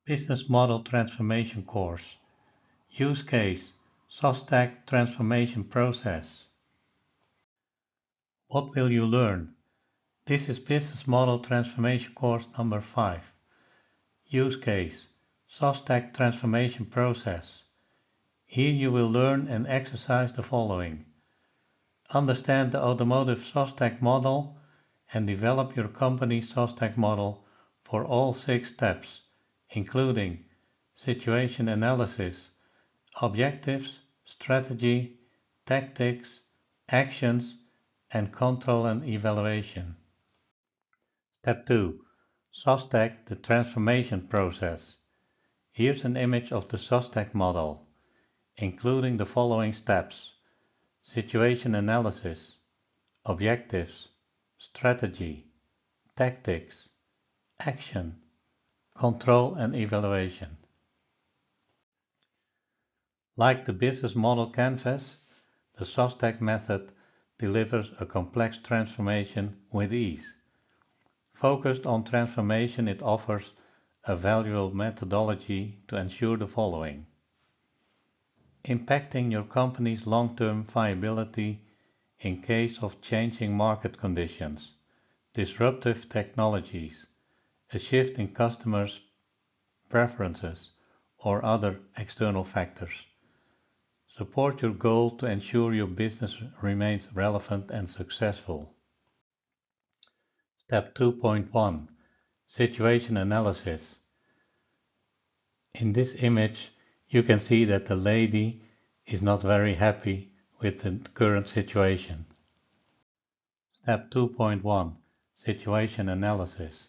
Business Model Transformation Course. Use Case SOSTAC Transformation Process. What will you learn? This is Business Model Transformation Course number 5. Use Case SOSTAC Transformation Process. Here you will learn and exercise the following. Understand the automotive SOSTAC model and develop your company's SOSTAC model for all 6 steps, including situation analysis, objectives, strategy, tactics, actions, and control and evaluation. Step 2. SOSTAC, the transformation process. Here's an image of the SOSTAC model, including the following steps: situation analysis, objectives, strategy, tactics, action, control and evaluation. Like the business model canvas, the SOSTAC method delivers a complex transformation with ease. Focused on transformation, it offers a valuable methodology to ensure the following: impacting your company's long-term viability in case of changing market conditions, disruptive technologies, a shift in customers' preferences, or other external factors. Support your goal to ensure your business remains relevant and successful. Step 2.1. Situation analysis. In this image, you can see that the lady is not very happy with the current situation. Step 2.1. Situation analysis.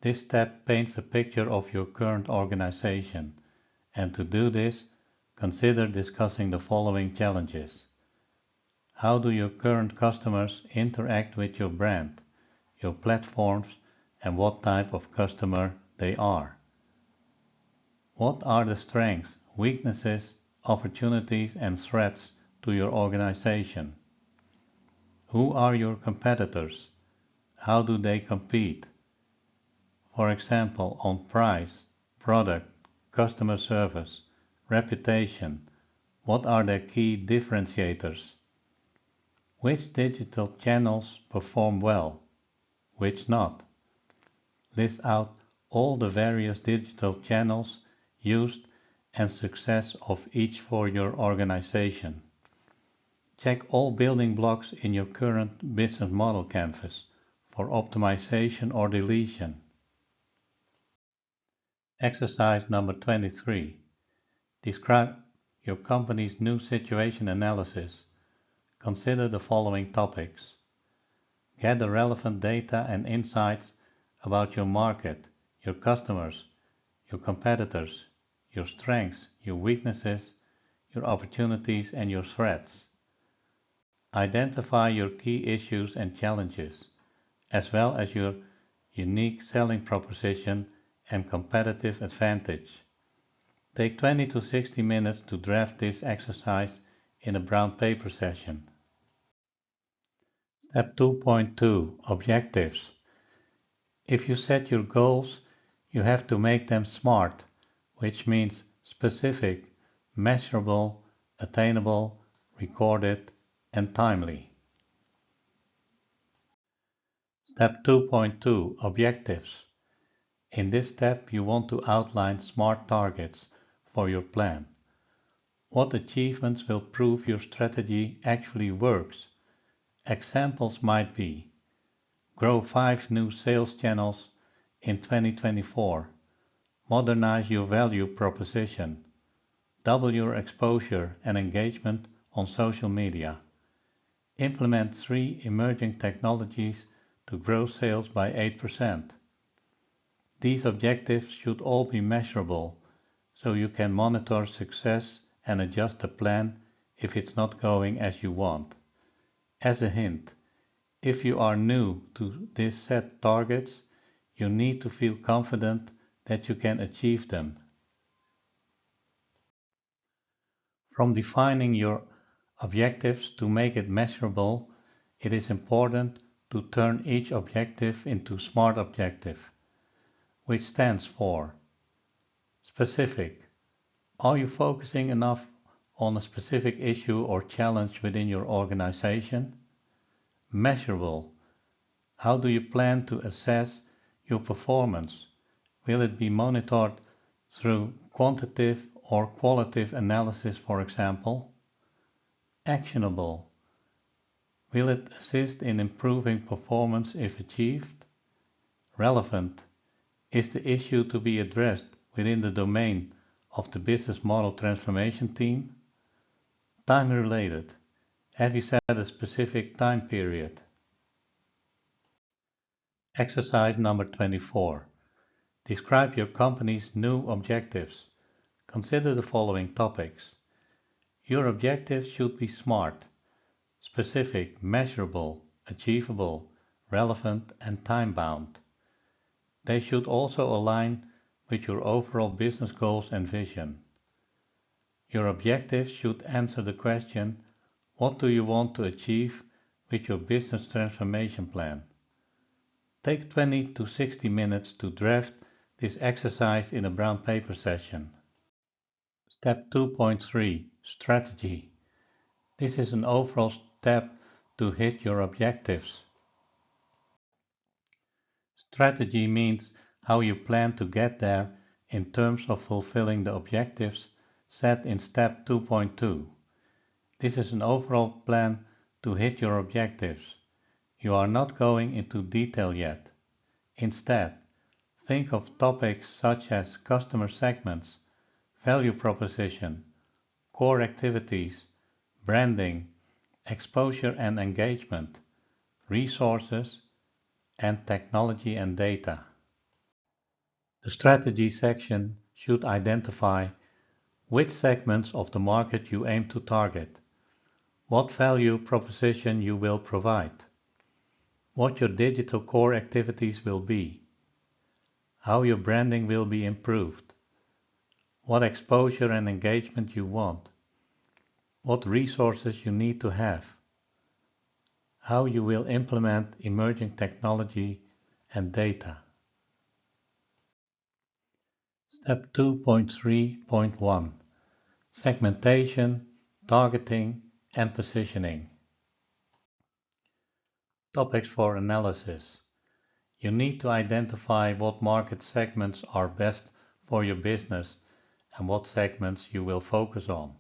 This step paints a picture of your current organization, and to do this, consider discussing the following challenges. How do your current customers interact with your brand, your platforms, and what type of customer they are? What are the strengths, weaknesses, opportunities, and threats to your organization? Who are your competitors? How do they compete? For example, on price, product, customer service, reputation. What are their key differentiators? Which digital channels perform well, which not? List out all the various digital channels used and success of each for your organization. Check all building blocks in your current business model canvas for optimization or deletion. Exercise number 23. Describe your company's new situation analysis. Consider the following topics. Gather relevant data and insights about your market, your customers, your competitors, your strengths, your weaknesses, your opportunities, and your threats. Identify your key issues and challenges, as well as your unique selling proposition and competitive advantage. Take 20 to 60 minutes to draft this exercise in a brown paper session. Step 2.2. Objectives. If you set your goals, you have to make them SMART, which means specific, measurable, attainable, recorded, and timely. Step 2.2. Objectives. In this step, you want to outline SMART targets for your plan. What achievements will prove your strategy actually works? Examples might be: grow 5 new sales channels in 2024, modernize your value proposition, double your exposure and engagement on social media, implement 3 emerging technologies to grow sales by 8%. These objectives should all be measurable, so you can monitor success and adjust the plan if it's not going as you want. As a hint, if you are new to these set targets, you need to feel confident that you can achieve them. From defining your objectives to make it measurable, it is important to turn each objective into SMART objective, which stands for Specific. Are you focusing enough on a specific issue or challenge within your organization? Measurable. How do you plan to assess your performance? Will it be monitored through quantitative or qualitative analysis, for example? Actionable. Will it assist in improving performance if achieved? Relevant. Is the issue to be addressed within the domain of the business model transformation team? Time related. Have you set a specific time period? Exercise number 24. Describe your company's new objectives. Consider the following topics. Your objectives should be SMART, specific, measurable, achievable, relevant, and time-bound. They should also align with your overall business goals and vision. Your objectives should answer the question, what do you want to achieve with your business transformation plan? Take 20 to 60 minutes to draft this exercise in a brown paper session. Step 2.3 Strategy. This is an overall step to hit your objectives. Strategy means how you plan to get there in terms of fulfilling the objectives set in step 2.2. This is an overall plan to hit your objectives. You are not going into detail yet. Instead, think of topics such as customer segments, value proposition, core activities, branding, exposure and engagement, resources, and technology and data. The strategy section should identify which segments of the market you aim to target, what value proposition you will provide, what your digital core activities will be, how your branding will be improved, what exposure and engagement you want, what resources you need to have, how you will implement emerging technology and data. Step 2.3.1 Segmentation, Targeting and Positioning. Topics for analysis. You need to identify what market segments are best for your business and what segments you will focus on.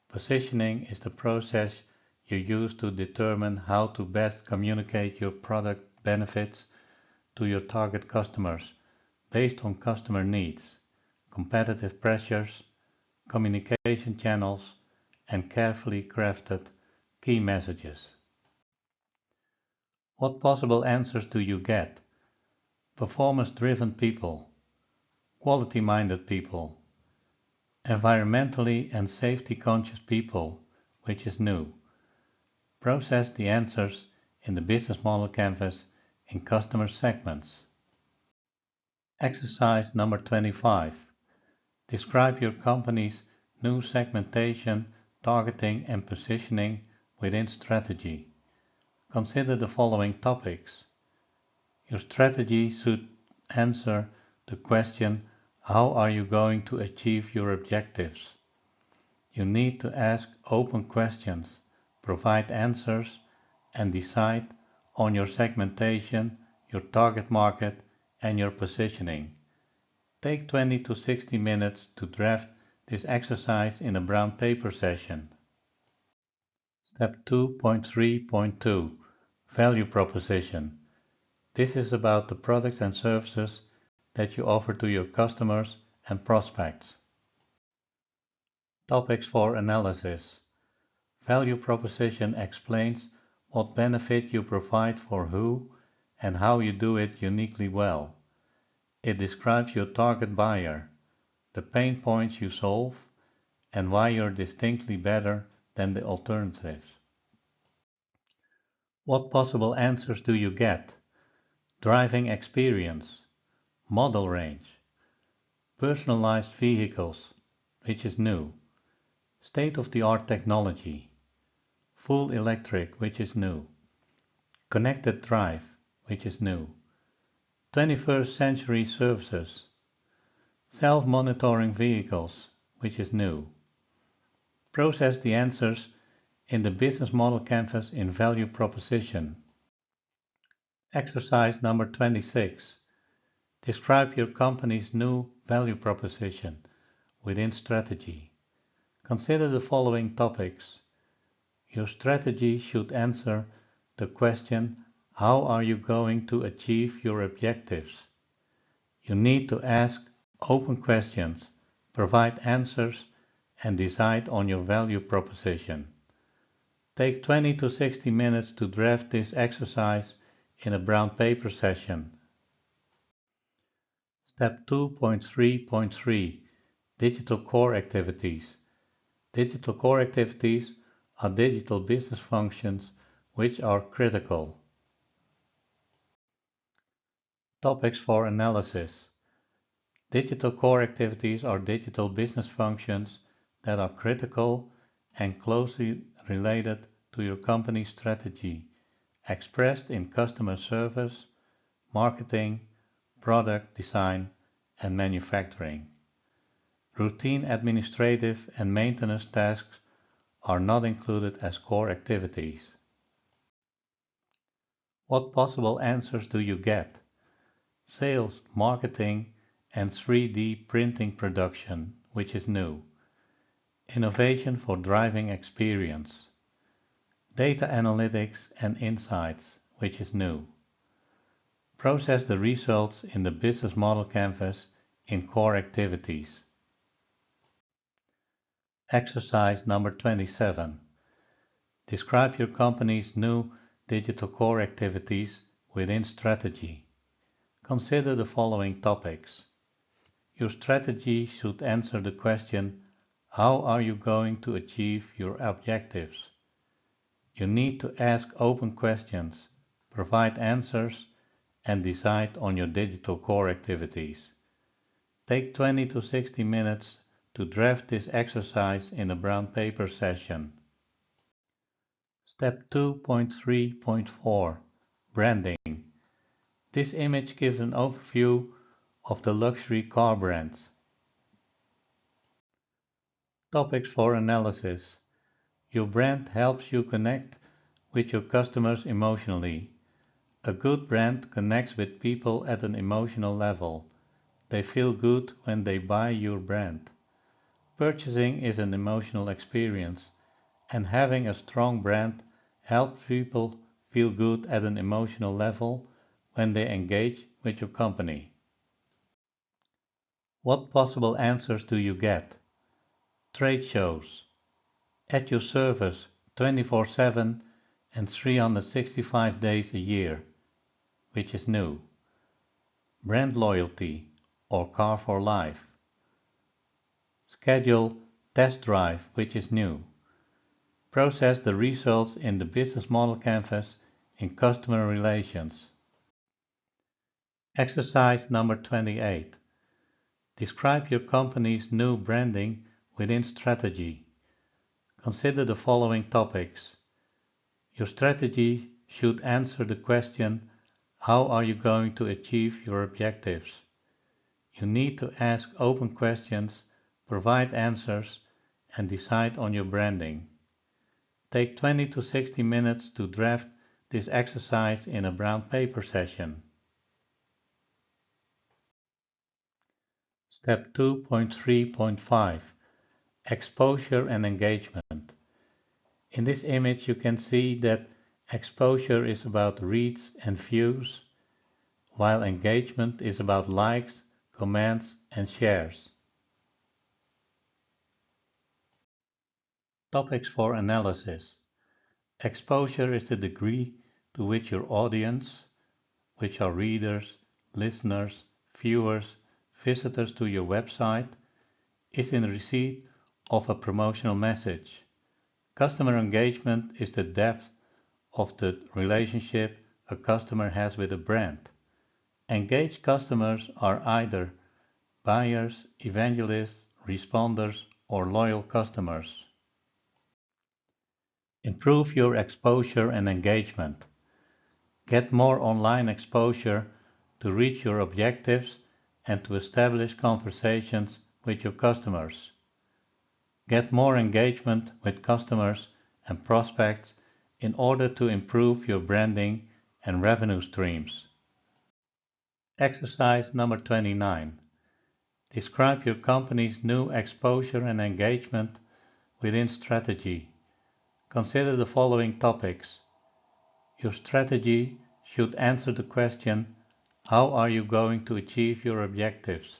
Positioning is the process you use to determine how to best communicate your product benefits to your target customers based on customer needs, competitive pressures, communication channels, and carefully crafted key messages. What possible answers do you get? Performance-driven people, quality-minded people, environmentally and safety-conscious people, which is new. Process the answers in the business model canvas in customer segments. Exercise number 25. Describe your company's new segmentation, targeting and positioning within strategy. Consider the following topics. Your strategy should answer the question, how are you going to achieve your objectives? You need to ask open questions, provide answers, and decide on your segmentation, your target market, and your positioning. Take 20 to 60 minutes to draft this exercise in a brown paper session. Step 2.3.2 Value Proposition. This is about the products and services that you offer to your customers and prospects. Topics for analysis. Value proposition explains what benefit you provide for who and how you do it uniquely well. It describes your target buyer, the pain points you solve, and why you're distinctly better than the alternatives. What possible answers do you get? Driving experience, model range, personalized vehicles, which is new, state-of-the-art technology, full electric, which is new, connected drive, which is new, 21st century services, Self-monitoring vehicles, which is new. Process the answers in the business model canvas in value proposition. Exercise number 26. Describe your company's new value proposition within strategy. Consider the following topics. Your strategy should answer the question, how are you going to achieve your objectives? You need to ask open questions, provide answers, and decide on your value proposition. Take 20 to 60 minutes to draft this exercise in a brown paper session. Step 2.3.3 Digital Core Activities. Digital core activities are digital business functions which are critical. Topics for analysis. Digital core activities are digital business functions that are critical and closely related to your company's strategy, expressed in customer service, marketing, product design, and manufacturing. Routine administrative and maintenance tasks are not included as core activities. What possible answers do you get? Sales, marketing, and 3D printing production, which is new. Innovation for driving experience. Data analytics and insights, which is new. Process the results in the business model canvas in core activities. Exercise number 27. Describe your company's new digital core activities within strategy. Consider the following topics. Your strategy should answer the question, how are you going to achieve your objectives? You need to ask open questions, provide answers, and decide on your digital core activities. Take 20 to 60 minutes to draft this exercise in a brown paper session. Step 2.3.4 Branding. This image gives an overview of the luxury car brands. Topics for analysis. Your brand helps you connect with your customers emotionally. A good brand connects with people at an emotional level. They feel good when they buy your brand. Purchasing is an emotional experience, and having a strong brand helps people feel good at an emotional level when they engage with your company. What possible answers do you get? Trade shows. At your service 24/7 and 365 days a year, which is new. Brand loyalty or car for life. Schedule test drive, which is new. Process the results in the business model canvas in customer relations. Exercise number 28. Describe your company's new branding within strategy. Consider the following topics. Your strategy should answer the question, how are you going to achieve your objectives? You need to ask open questions, provide answers, and decide on your branding. Take 20 to 60 minutes to draft this exercise in a brown paper session. Step 2.3.5 Exposure and engagement. In this image you can see that exposure is about reads and views, while engagement is about likes, comments, and shares. Topics for analysis. Exposure is the degree to which your audience, which are readers, listeners, viewers, visitors to your website, is in receipt of a promotional message. Customer engagement is the depth of the relationship a customer has with a brand. Engaged customers are either buyers, evangelists, responders, or loyal customers. Improve your exposure and engagement. Get more online exposure to reach your objectives and to establish conversations with your customers. Get more engagement with customers and prospects in order to improve your branding and revenue streams. Exercise number 29. Describe your company's new exposure and engagement within strategy. Consider the following topics. Your strategy should answer the question, how are you going to achieve your objectives?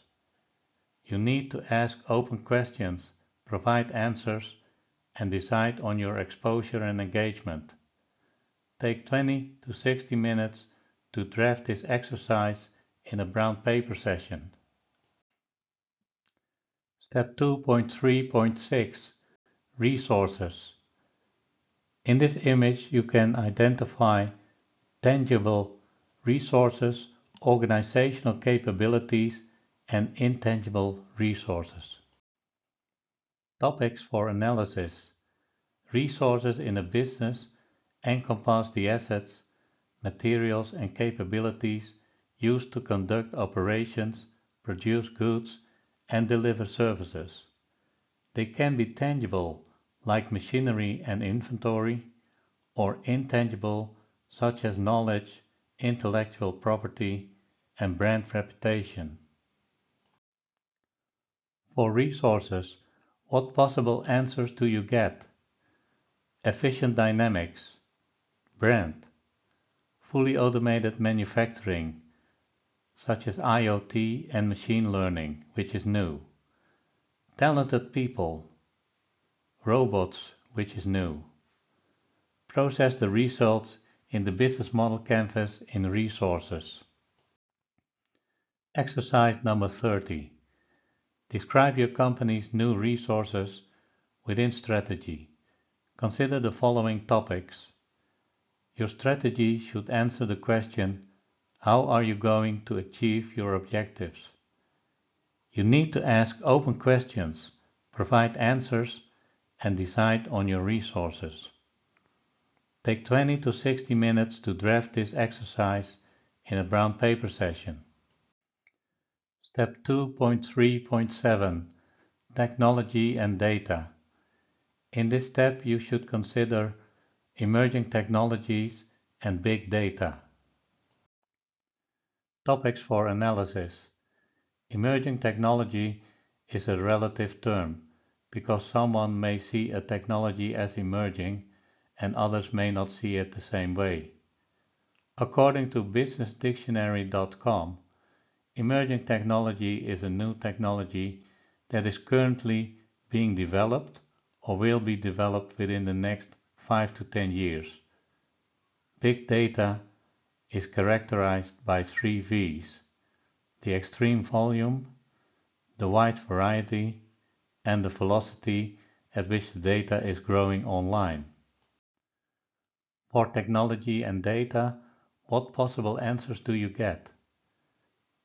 You need to ask open questions, provide answers, and decide on your exposure and engagement. Take 20 to 60 minutes to draft this exercise in a brown paper session. Step 2.3.6 Resources. In this image you can identify tangible resources, organizational capabilities, and intangible resources. Topics for analysis. Resources in a business encompass the assets, materials, and capabilities used to conduct operations, produce goods, and deliver services. They can be tangible, like machinery and inventory, or intangible, such as knowledge, intellectual property, and brand reputation. For resources, what possible answers do you get? Efficient dynamics, brand, fully automated manufacturing, such as IoT and machine learning, which is new. Talented people, robots, which is new. Process the results in the business model canvas in resources. Exercise number 30. Describe your company's new resources within strategy. Consider the following topics. Your strategy should answer the question, how are you going to achieve your objectives? You need to ask open questions, provide answers, and decide on your resources. Take 20 to 60 minutes to draft this exercise in a brown paper session. Step 2.3.7 Technology and Data. In this step you should consider emerging technologies and big data. Topics for analysis. Emerging technology is a relative term because someone may see a technology as emerging and others may not see it the same way. According to businessdictionary.com, emerging technology is a new technology that is currently being developed or will be developed within the next 5 to 10 years. Big data is characterized by 3 V's: the extreme volume, the wide variety, and the velocity at which the data is growing online. For technology and data, what possible answers do you get?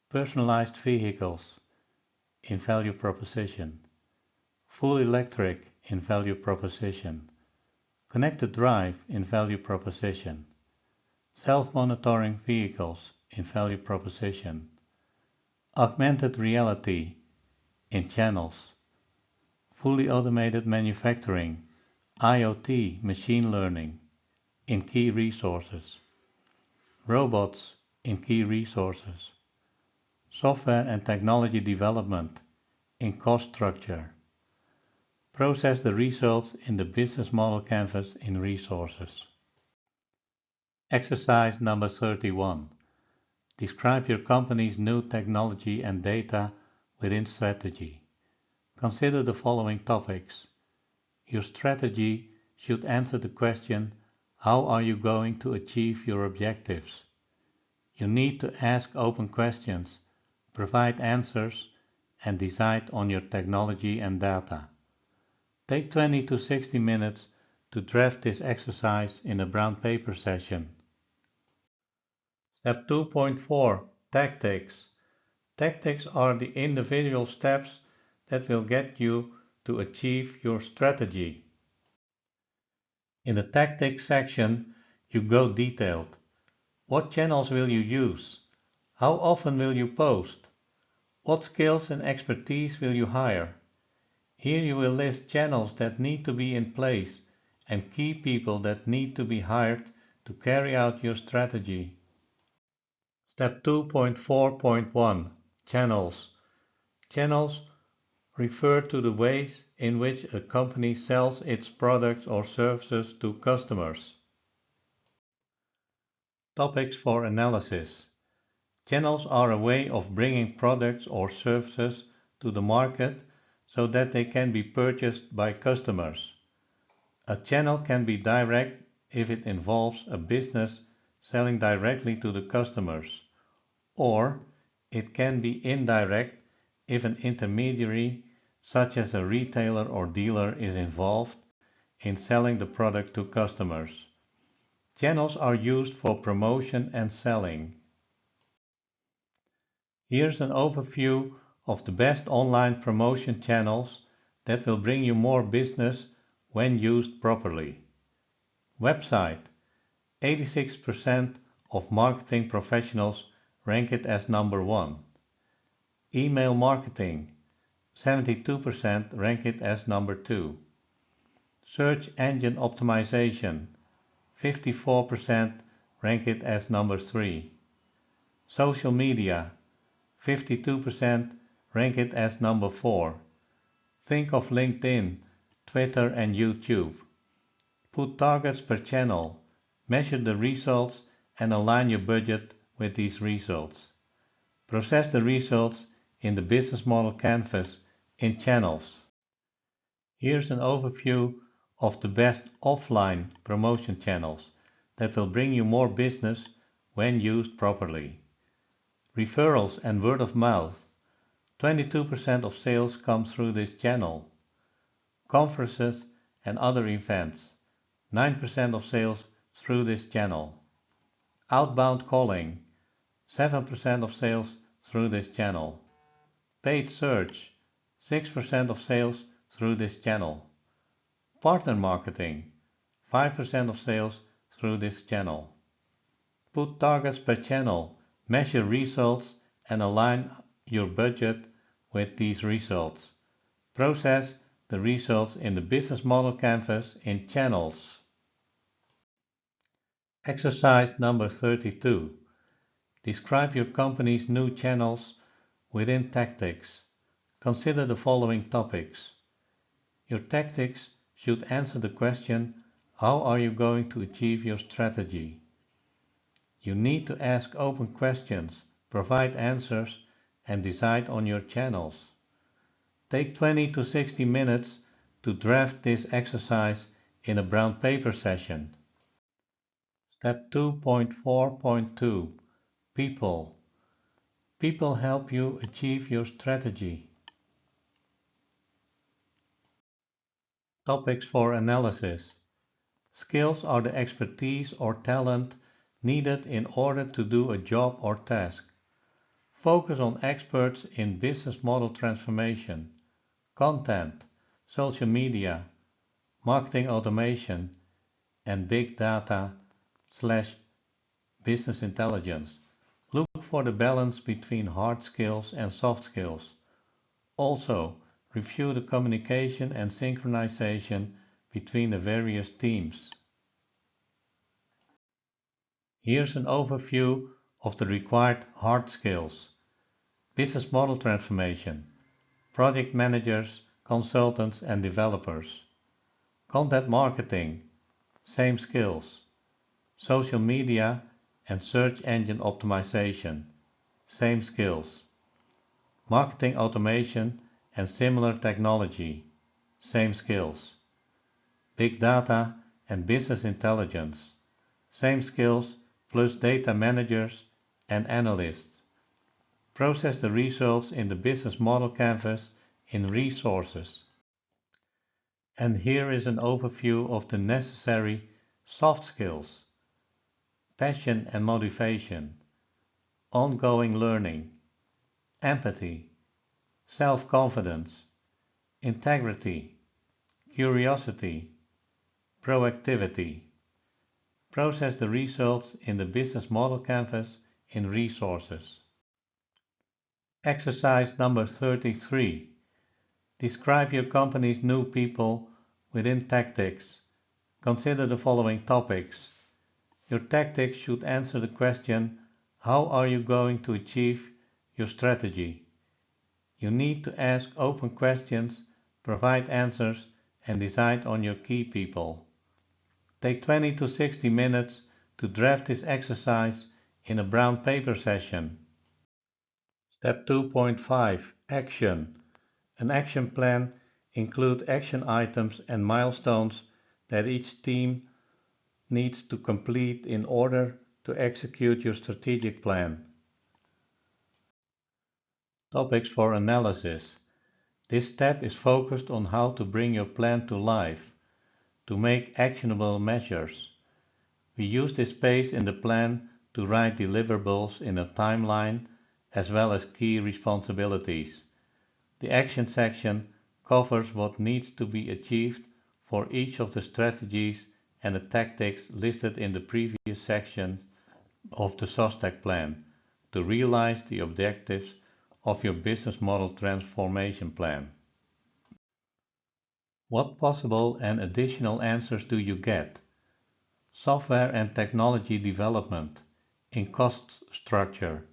Personalized vehicles in value proposition, full electric in value proposition, connected drive in value proposition, self-monitoring vehicles in value proposition, augmented reality in channels, fully automated manufacturing, IoT, machine learning in key resources, robots in key resources, software and technology development in cost structure. Process the results in the business model canvas in resources. Exercise number 31. Describe your company's new technology and data within strategy. Consider the following topics. Your strategy should answer the question, how are you going to achieve your objectives? You need to ask open questions, provide answers, and decide on your technology and data. Take 20 to 60 minutes to draft this exercise in a brown paper session. Step 2.4 Tactics. Tactics are the individual steps that will get you to achieve your strategy. In the Tactics section, you go detailed. What channels will you use? How often will you post? What skills and expertise will you hire? Here you will list channels that need to be in place and key people that need to be hired to carry out your strategy. Step 2.4.1 Channels. Channels refer to the ways in which a company sells its products or services to customers. Topics for analysis. Channels are a way of bringing products or services to the market so that they can be purchased by customers. A channel can be direct if it involves a business selling directly to the customers, or it can be indirect if an intermediary, such as a retailer or dealer, is involved in selling the product to customers. Channels are used for promotion and selling. Here's an overview of the best online promotion channels that will bring you more business when used properly. Website. 86% of marketing professionals rank it as number 1. Email marketing. 72% rank it as number 2. Search engine optimization. 54% rank it as number 3. Social media. 52% rank it as number 4. Think of LinkedIn, Twitter and YouTube. Put targets per channel, measure the results and align your budget with these results. Process the results in the business model canvas in channels. Here's an overview of the best offline promotion channels that will bring you more business when used properly. Referrals and word of mouth. 22% of sales come through this channel. Conferences and other events. 9% of sales through this channel. Outbound calling. 7% of sales through this channel. Paid search. 6% of sales through this channel. Partner marketing. 5% of sales through this channel. Put targets per channel, measure results and align your budget with these results. Process the results in the business model canvas in channels. Exercise number 32. Describe your company's new channels within tactics. Consider the following topics. Your tactics should answer the question, how are you going to achieve your strategy? You need to ask open questions, provide answers, and decide on your channels. Take 20 to 60 minutes to draft this exercise in a brown paper session. Step 2.4.2 People. People help you achieve your strategy. Topics for analysis. Skills are the expertise or talent needed in order to do a job or task. Focus on experts in business model transformation, content, social media, marketing automation, and big data/business intelligence. Look for the balance between hard skills and soft skills. Also, review the communication and synchronization between the various teams. Here's an overview of the required hard skills. Business model transformation, project managers, consultants and developers. Content marketing, same skills. Social media and search engine optimization, same skills. Marketing automation and similar technology, same skills. Big data and business intelligence, same skills plus data managers and analysts. Process the results in the business model canvas in resources. And here is an overview of the necessary soft skills. Passion and motivation, ongoing learning, empathy, self-confidence, integrity, curiosity, proactivity. Process the results in the business model canvas in resources. Exercise number 33. Describe your company's new people within tactics. Consider the following topics. Your tactics should answer the question, how are you going to achieve your strategy? You need to ask open questions, provide answers, and decide on your key people. Take 20 to 60 minutes to draft this exercise in a brown paper session. Step 2.5. Action. An action plan includes action items and milestones that each team needs to complete in order to execute your strategic plan. Topics for analysis. This step is focused on how to bring your plan to life, to make actionable measures. We use this space in the plan to write deliverables in a timeline as well as key responsibilities. The action section covers what needs to be achieved for each of the strategies and the tactics listed in the previous section of the SOSTAC plan to realize the objectives of your business model transformation plan. What possible and additional answers do you get? Software and technology development in cost structure.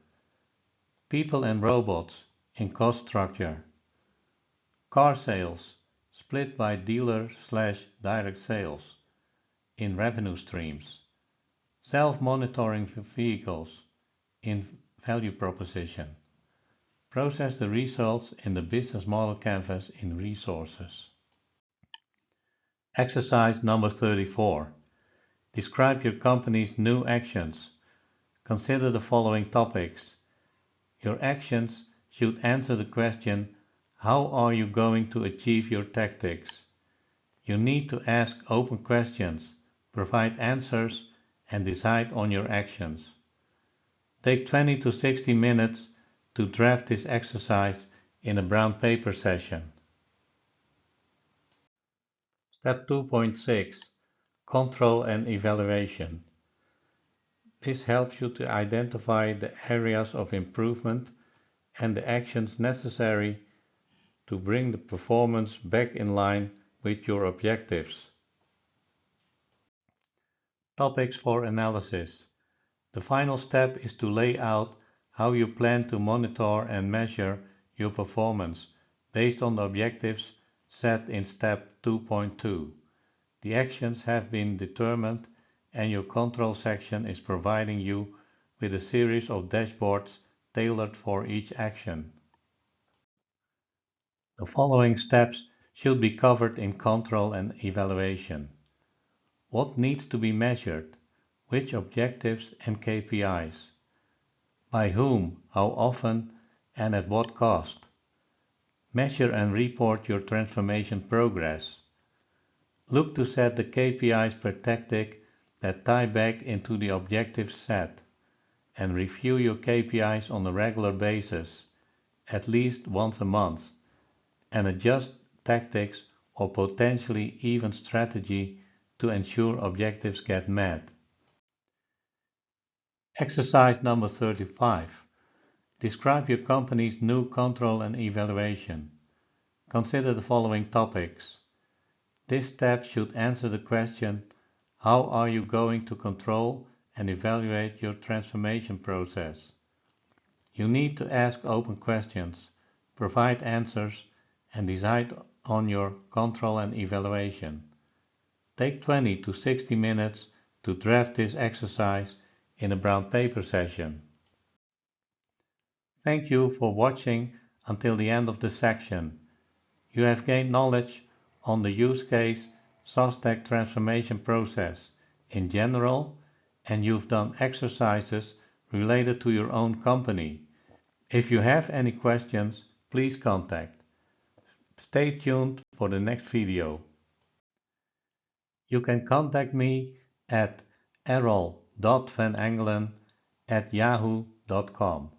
People and robots in cost structure. Car sales split by dealer/direct sales in revenue streams. Self-monitoring vehicles in value proposition. Process the results in the business model canvas in resources. Exercise number 34. Describe your company's new actions. Consider the following topics. Your actions should answer the question, how are you going to achieve your tactics? You need to ask open questions, provide answers, and decide on your actions. Take 20 to 60 minutes to draft this exercise in a brown paper session. Step 2.6. Control and evaluation. This helps you to identify the areas of improvement and the actions necessary to bring the performance back in line with your objectives. Topics for analysis. The final step is to lay out how you plan to monitor and measure your performance based on the objectives set in step 2.2. The actions have been determined and your control section is providing you with a series of dashboards tailored for each action. The following steps should be covered in control and evaluation. What needs to be measured? Which objectives and KPIs? By whom, how often, and at what cost? Measure and report your transformation progress. Look to set the KPIs per tactic that tie back into the objectives set, and review your KPIs on a regular basis, at least once a month, and adjust tactics or potentially even strategy to ensure objectives get met. Exercise number 35. Describe your company's new control and evaluation. Consider the following topics. This step should answer the question, how are you going to control and evaluate your transformation process? You need to ask open questions, provide answers, and decide on your control and evaluation. Take 20 to 60 minutes to draft this exercise in a brown paper session. Thank you for watching until the end of the section. You have gained knowledge on the use case SOSTAC Transformation Process in general, and you've done exercises related to your own company. If you have any questions, please contact. Stay tuned for the next video. You can contact me at errol.vanengelen@yahoo.com.